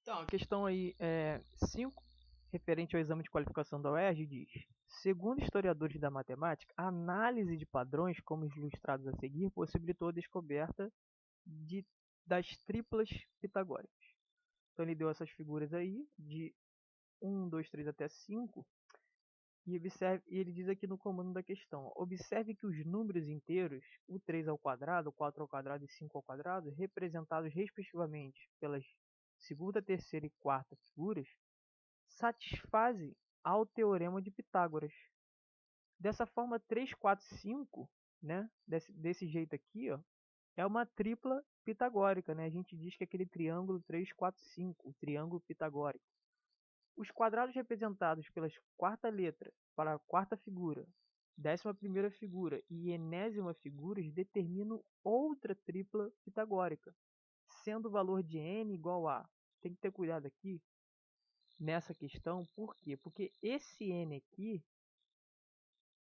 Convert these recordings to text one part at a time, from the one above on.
Então, a questão aí 5, referente ao exame de qualificação da UERJ, diz: segundo historiadores da matemática, a análise de padrões, como ilustrados a seguir, possibilitou a descoberta das triplas pitagóricas. Então, ele deu essas figuras aí, de 1, 2, 3 até 5, e ele diz aqui no comando da questão: observe que os números inteiros, o 3 ao quadrado, o 4 ao quadrado e 5 ao quadrado, representados respectivamente pelas segunda, terceira e quarta figuras, satisfazem ao teorema de Pitágoras. Dessa forma, 3, 4, 5, né, desse jeito aqui, ó, é uma tripla pitagórica, né? A gente diz que é aquele triângulo 3, 4, 5, o triângulo pitagórico. Os quadrados representados pelas quarta letra para a quarta figura, 11ª figura e enésima figuras determinam outra tripla pitagórica, sendo o valor de n igual a... Tem que ter cuidado aqui nessa questão, por quê? Porque esse n aqui,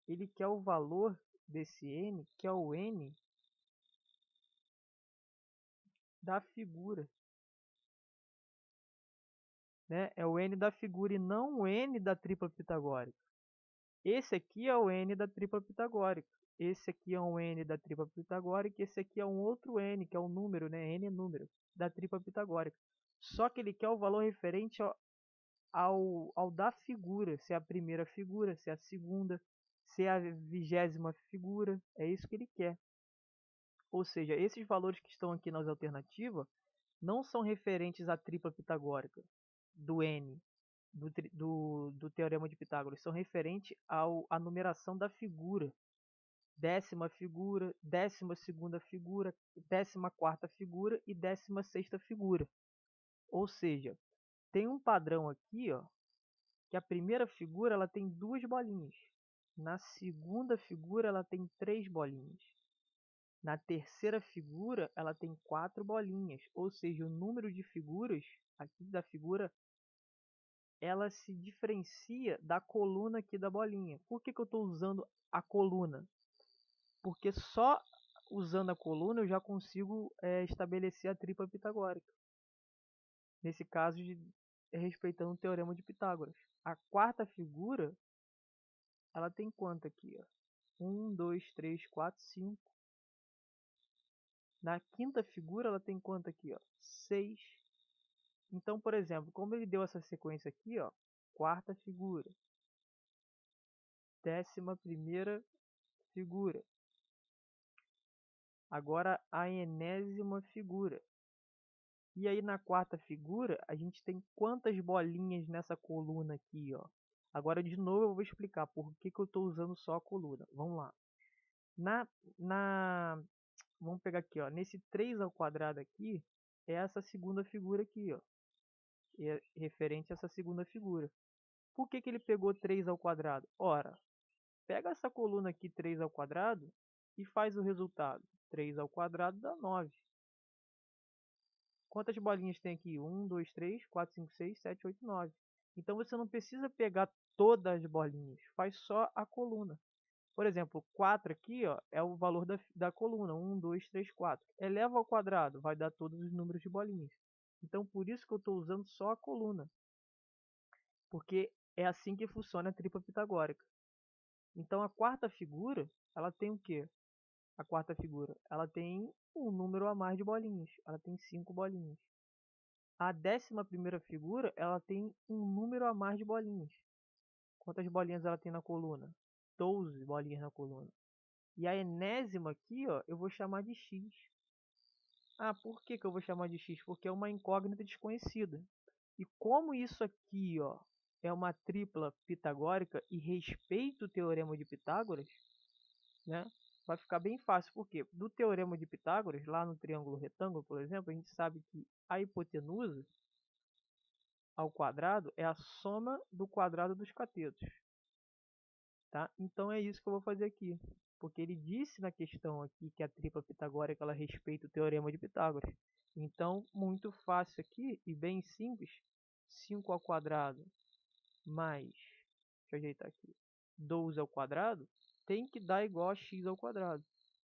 ele quer o valor desse n, que é o n da figura, né? É o n da figura e não o n da tripla pitagórica. Esse aqui é o n da tripla pitagórica. Esse aqui é um n da tripla pitagórica. Esse aqui é um outro n, que é o número, né? N é número da tripla pitagórica. Só que ele quer o valor referente ao da figura. Se é a primeira figura, se é a segunda, se é a 20ª figura. É isso que ele quer. Ou seja, esses valores que estão aqui nas alternativas não são referentes à tripla pitagórica do n, do teorema de Pitágoras, são referentes à numeração da figura. 10ª figura, 12ª figura, 14ª figura e 16ª figura. Ou seja, tem um padrão aqui, ó, que a primeira figura ela tem 2 bolinhas. Na segunda figura ela tem 3 bolinhas. Na terceira figura ela tem 4 bolinhas. Ou seja, o número de figuras aqui da figura ela se diferencia da coluna aqui da bolinha. Por que eu estou usando a coluna? Porque só usando a coluna eu já consigo estabelecer a tripla pitagórica. Nesse caso, respeitando o teorema de Pitágoras. A quarta figura, ela tem quanto aqui? Ó? 1, 2, 3, 4, 5. Na quinta figura, ela tem quanto aqui? Ó? 6. Então, por exemplo, como ele deu essa sequência aqui, ó, quarta figura, 11ª figura, agora a enésima figura. E aí na quarta figura, a gente tem quantas bolinhas nessa coluna aqui, ó? Agora de novo eu vou explicar por que eu estou usando só a coluna. Vamos lá. Vamos pegar aqui, ó. Nesse 3 ao quadrado aqui, é essa segunda figura aqui, ó. É referente a essa segunda figura. Por que ele pegou 3 ao quadrado? Ora, pega essa coluna aqui 3 ao quadrado e faz o resultado. 3 ao quadrado dá 9. Quantas bolinhas tem aqui? 1, 2, 3, 4, 5, 6, 7, 8, 9. Então você não precisa pegar todas as bolinhas, faz só a coluna. Por exemplo, 4 aqui ó, é o valor da coluna, 1, 2, 3, 4. Eleva ao quadrado, vai dar todos os números de bolinhas. Então por isso que eu estou usando só a coluna. Porque é assim que funciona a tripla pitagórica. Então a quarta figura, ela tem o quê? A quarta figura, ela tem um número a mais de bolinhas. Ela tem 5 bolinhas. A 11ª figura, ela tem um número a mais de bolinhas. Quantas bolinhas ela tem na coluna? 12 bolinhas na coluna. E a enésima aqui, ó, eu vou chamar de x. Ah, por que eu vou chamar de x? Porque é uma incógnita desconhecida. E como isso aqui, ó, é uma tripla pitagórica e respeita o teorema de Pitágoras, né? Vai ficar bem fácil, porque do teorema de Pitágoras, lá no triângulo retângulo, por exemplo, a gente sabe que a hipotenusa ao quadrado é a soma do quadrado dos catetos. Tá? Então é isso que eu vou fazer aqui. Porque ele disse na questão aqui que a tripla pitagórica ela respeita o teorema de Pitágoras. Então, muito fácil aqui e bem simples. 5 ao quadrado mais, deixa eu ajeitar aqui, 12 ao quadrado tem que dar igual a x ao quadrado.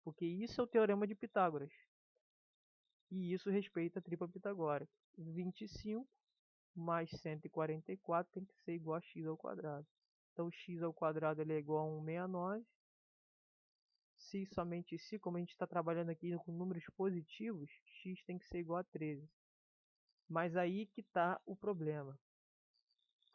Porque isso é o teorema de Pitágoras. E isso respeita a tripla pitagórica. 25 mais 144 tem que ser igual a x ao quadrado. Então, x ao quadrado ele é igual a 169. Se somente se, como a gente está trabalhando aqui com números positivos, x tem que ser igual a 13. Mas aí que está o problema.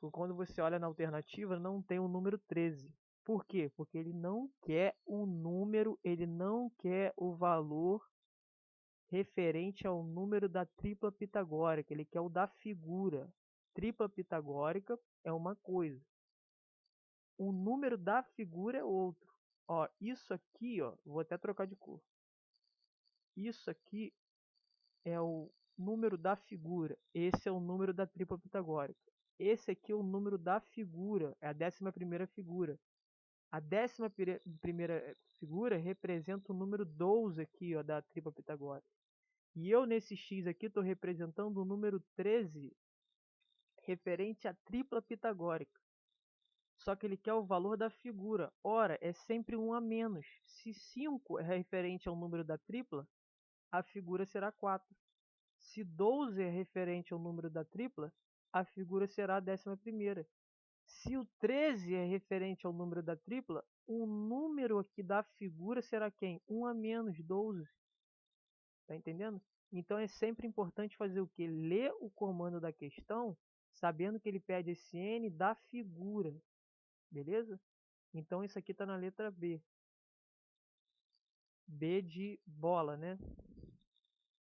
Porque quando você olha na alternativa, não tem o número 13. Por quê? Porque ele não quer o número, ele não quer o valor referente ao número da tripla pitagórica, ele quer o da figura. Tripla pitagórica é uma coisa, o número da figura é outro. Ó, isso aqui, ó, vou até trocar de cor. Isso aqui é o número da figura, esse é o número da tripla pitagórica. Esse aqui é o número da figura, é a 11ª figura. A 11ª figura representa o número 12 aqui, ó, da tripla pitagórica. E eu, nesse x aqui, estou representando o número 13, referente à tripla pitagórica. Só que ele quer o valor da figura. Ora, é sempre 1 a menos. Se 5 é referente ao número da tripla, a figura será 4. Se 12 é referente ao número da tripla, a figura será a 11ª. Se o 13 é referente ao número da tripla, o número aqui da figura será quem? 1 a menos 12. Tá entendendo? Então é sempre importante fazer o quê? Ler o comando da questão, sabendo que ele pede esse n da figura. Beleza? Então isso aqui está na letra B. B de bola, né?